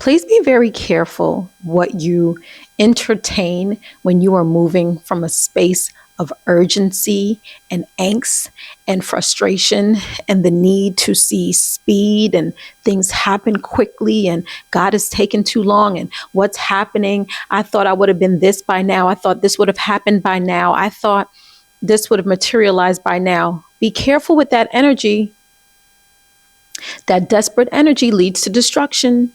Please be very careful what you entertain when you are moving from a space of urgency and angst and frustration and the need to see speed and things happen quickly and God is taking too long and what's happening. I thought I would have been this by now. I thought this would have happened by now. I thought this would have materialized by now. Be careful with that energy. That desperate energy leads to destruction.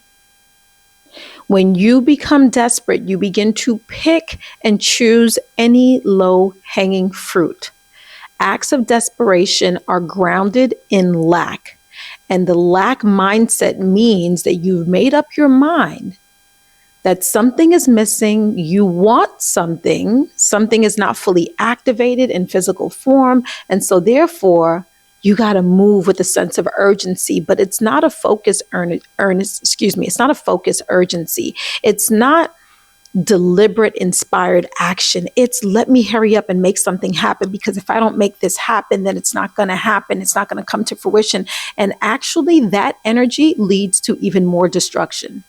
When you become desperate, you begin to pick and choose any low-hanging fruit. Acts of desperation are grounded in lack. And the lack mindset means that you've made up your mind that something is missing, you want something is not fully activated in physical form. And so therefore, you got to move with a sense of urgency, but it's not a focus it's not a focus urgency. It's not deliberate, inspired action. It's let me hurry up and make something happen, because if I don't make this happen, then it's not going to happen. It's not going to come to fruition. And actually that energy leads to even more destruction.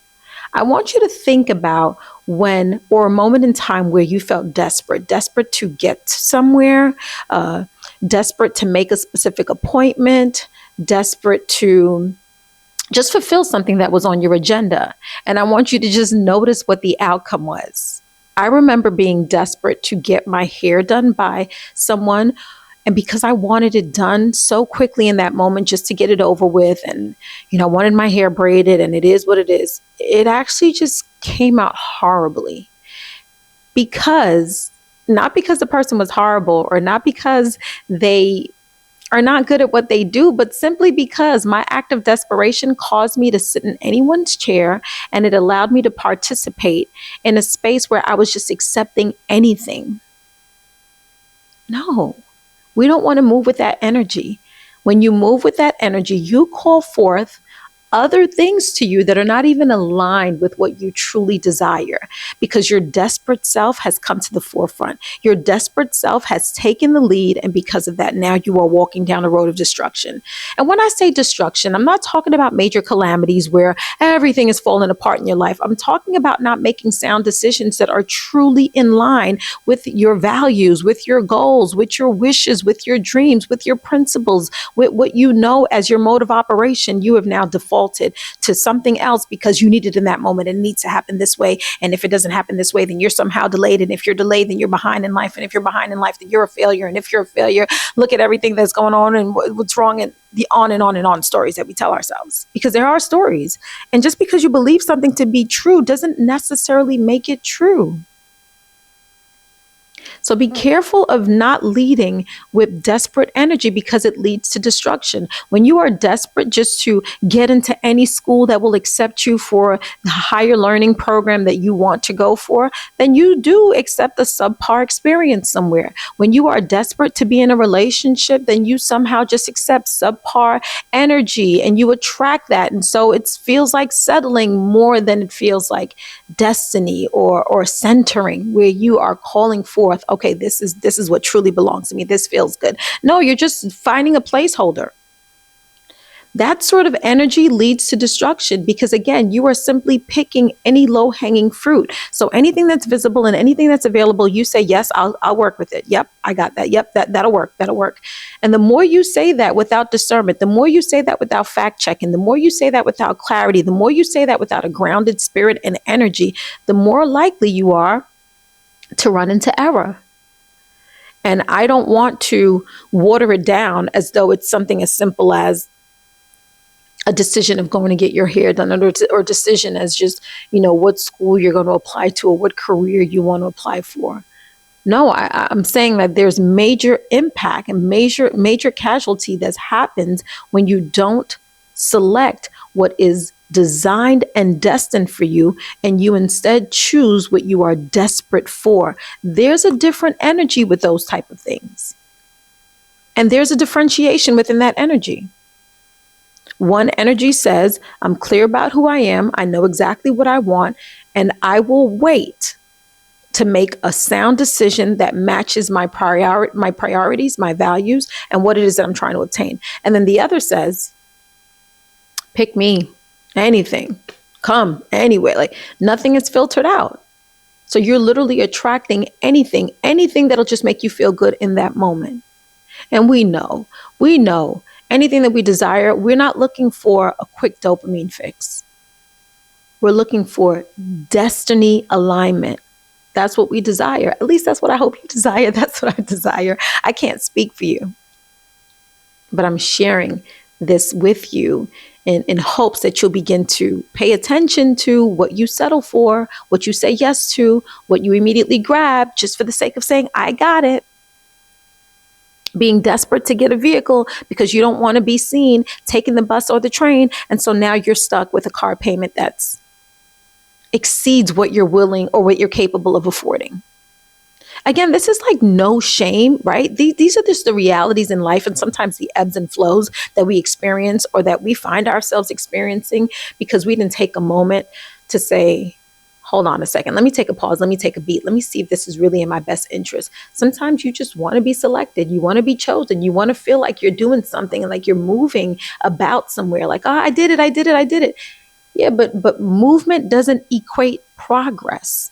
I want you to think about when, or a moment in time where you felt desperate to get somewhere, desperate to make a specific appointment, desperate to just fulfill something that was on your agenda. And I want you to just notice what the outcome was. I remember being desperate to get my hair done by someone. And because I wanted it done so quickly in that moment, just to get it over with, and, I wanted my hair braided, and it is what it is. It actually just came out horribly, not because the person was horrible or not because they are not good at what they do, but simply because my act of desperation caused me to sit in anyone's chair, and it allowed me to participate in a space where I was just accepting anything. No. We don't want to move with that energy. When you move with that energy, you call forth other things to you that are not even aligned with what you truly desire, because your desperate self has come to the forefront. Your desperate self has taken the lead, and because of that, now you are walking down a road of destruction. And when I say destruction, I'm not talking about major calamities where everything is falling apart in your life. I'm talking about not making sound decisions that are truly in line with your values, with your goals, with your wishes, with your dreams, with your principles, with what you know as your mode of operation. You have now defaulted to something else because you need it in that moment, and it needs to happen this way. And if it doesn't happen this way, then you're somehow delayed. And if you're delayed, then you're behind in life. And if you're behind in life, then you're a failure. And if you're a failure, look at everything that's going on and what's wrong, and the on and on and on stories that we tell ourselves, because there are stories. And just because you believe something to be true doesn't necessarily make it true. So be careful of not leading with desperate energy, because it leads to destruction. When you are desperate just to get into any school that will accept you for the higher learning program that you want to go for, then you do accept a subpar experience somewhere. When you are desperate to be in a relationship, then you somehow just accept subpar energy and you attract that. And so it feels like settling more than it feels like destiny or centering, where you are calling forth, okay, this is what truly belongs to me. This feels good. No, you're just finding a placeholder. That sort of energy leads to destruction, because again, you are simply picking any low-hanging fruit. So anything that's visible and anything that's available, you say, yes, I'll work with it. Yep, I got that. Yep, that'll work. And the more you say that without discernment, the more you say that without fact checking, the more you say that without clarity, the more you say that without a grounded spirit and energy, the more likely you are to run into error. And I don't want to water it down as though it's something as simple as a decision of going to get your hair done, or decision as just, what school you're going to apply to or what career you want to apply for. No, I'm saying that there's major impact and major casualty that happens when you don't select what is designed and destined for you, and you instead choose what you are desperate for. There's a different energy with those type of things. And there's a differentiation within that energy. One energy says, I'm clear about who I am. I know exactly what I want, and I will wait to make a sound decision that matches my priorities, my values, and what it is that I'm trying to obtain. And then the other says, pick me. Anything. come anyway. Like nothing is filtered out. So you're literally attracting anything that'll just make you feel good in that moment. And we know anything that we desire, we're not looking for a quick dopamine fix. We're looking for destiny alignment. That's what we desire. At least that's what I hope you desire. That's what I desire. I can't speak for you, but I'm sharing this with you in hopes that you'll begin to pay attention to what you settle for, what you say yes to, what you immediately grab just for the sake of saying, I got it. Being desperate to get a vehicle because you don't want to be seen taking the bus or the train. And so now you're stuck with a car payment that's exceeds what you're willing or what you're capable of affording. Again, this is like no shame, right? These are just the realities in life and sometimes the ebbs and flows that we experience or that we find ourselves experiencing because we didn't take a moment to say, hold on a second, let me take a pause, let me take a beat, let me see if this is really in my best interest. Sometimes you just want to be selected, you want to be chosen, you want to feel like you're doing something and like you're moving about somewhere, like, oh, I did it. Yeah, but movement doesn't equate progress.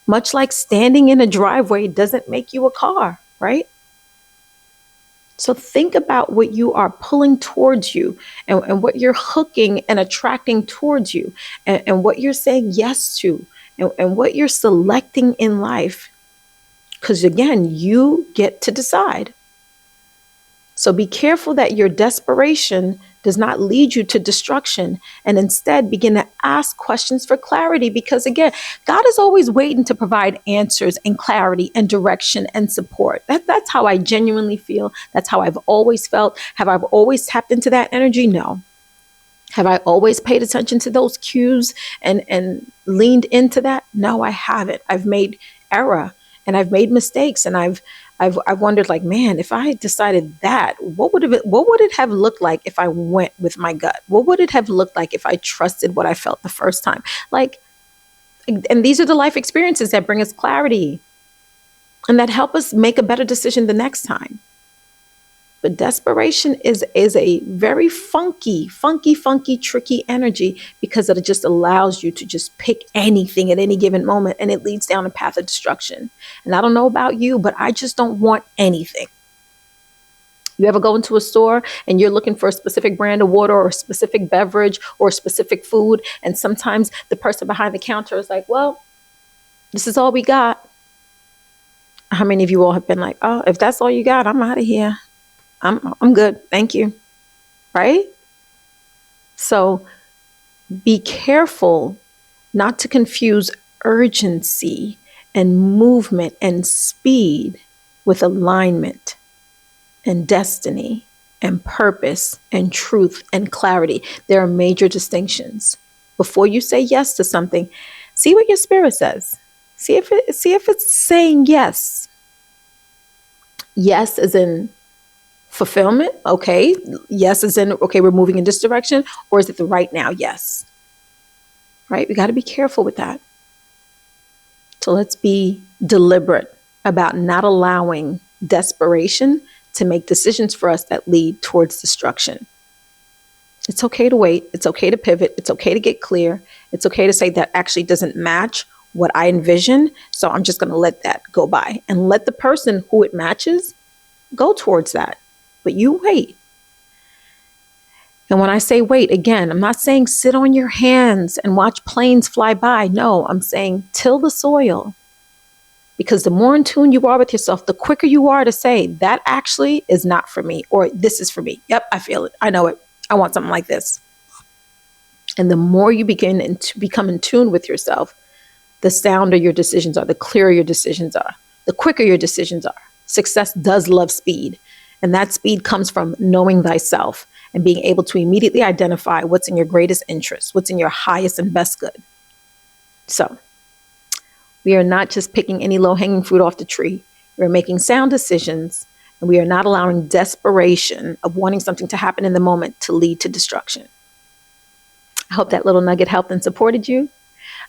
Much like standing in a driveway doesn't make you a car, right? So think about what you are pulling towards you and what you're hooking and attracting towards you and what you're saying yes to and what you're selecting in life. Because again, you get to decide. So be careful that your desperation does not lead you to destruction and instead begin to ask questions for clarity. Because again, God is always waiting to provide answers and clarity and direction and support. That's how I genuinely feel. That's how I've always felt. Have I always tapped into that energy? No. Have I always paid attention to those cues and leaned into that? No, I haven't. I've made error and I've made mistakes and I've wondered, like, man, if I decided that, what would it have looked like if I went with my gut? What would it have looked like if I trusted what I felt the first time? Like, and these are the life experiences that bring us clarity and that help us make a better decision the next time. But desperation is a very funky, tricky energy because it just allows you to just pick anything at any given moment and it leads down a path of destruction. And I don't know about you, but I just don't want anything. You ever go into a store and you're looking for a specific brand of water or a specific beverage or a specific food, and sometimes the person behind the counter is like, well, this is all we got. How many of you all have been like, oh, if that's all you got, I'm out of here. I'm good. Thank you. Right? So be careful not to confuse urgency and movement and speed with alignment and destiny and purpose and truth and clarity. There are major distinctions. Before you say yes to something, see what your spirit says. See if it's saying yes. Yes as in fulfillment, okay. Yes as in, okay, we're moving in this direction, or is it the right now? Yes. Right? We got to be careful with that. So let's be deliberate about not allowing desperation to make decisions for us that lead towards destruction. It's okay to wait. It's okay to pivot. It's okay to get clear. It's okay to say that actually doesn't match what I envision. So I'm just going to let that go by and let the person who it matches go towards that. But you wait. And when I say wait, again, I'm not saying sit on your hands and watch planes fly by. No, I'm saying till the soil. Because the more in tune you are with yourself, the quicker you are to say that actually is not for me, or this is for me. Yep, I feel it. I know it. I want something like this. And the more you begin to become in tune with yourself, the sounder your decisions are, the clearer your decisions are, the quicker your decisions are. Success does love speed. And that speed comes from knowing thyself and being able to immediately identify what's in your greatest interest, what's in your highest and best good. So we are not just picking any low-hanging fruit off the tree. We're making sound decisions, and we are not allowing desperation of wanting something to happen in the moment to lead to destruction. I hope that little nugget helped and supported you.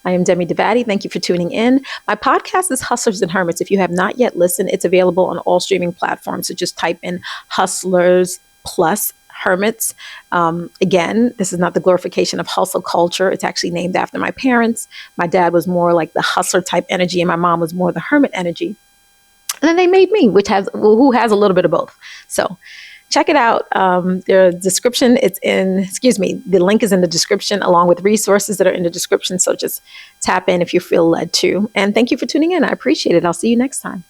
I am Demi Devati. Thank you for tuning in. My podcast is Hustlers and Hermits. If you have not yet listened, it's available on all streaming platforms. So just type in Hustlers plus hermits. Again, this is not the glorification of hustle culture. It's actually named after my parents. My dad was more like the hustler type energy, and my mom was more the hermit energy. And then they made me, who has a little bit of both. So check it out. The description, the link is in the description along with resources that are in the description. So just tap in if you feel led to. And thank you for tuning in. I appreciate it. I'll see you next time.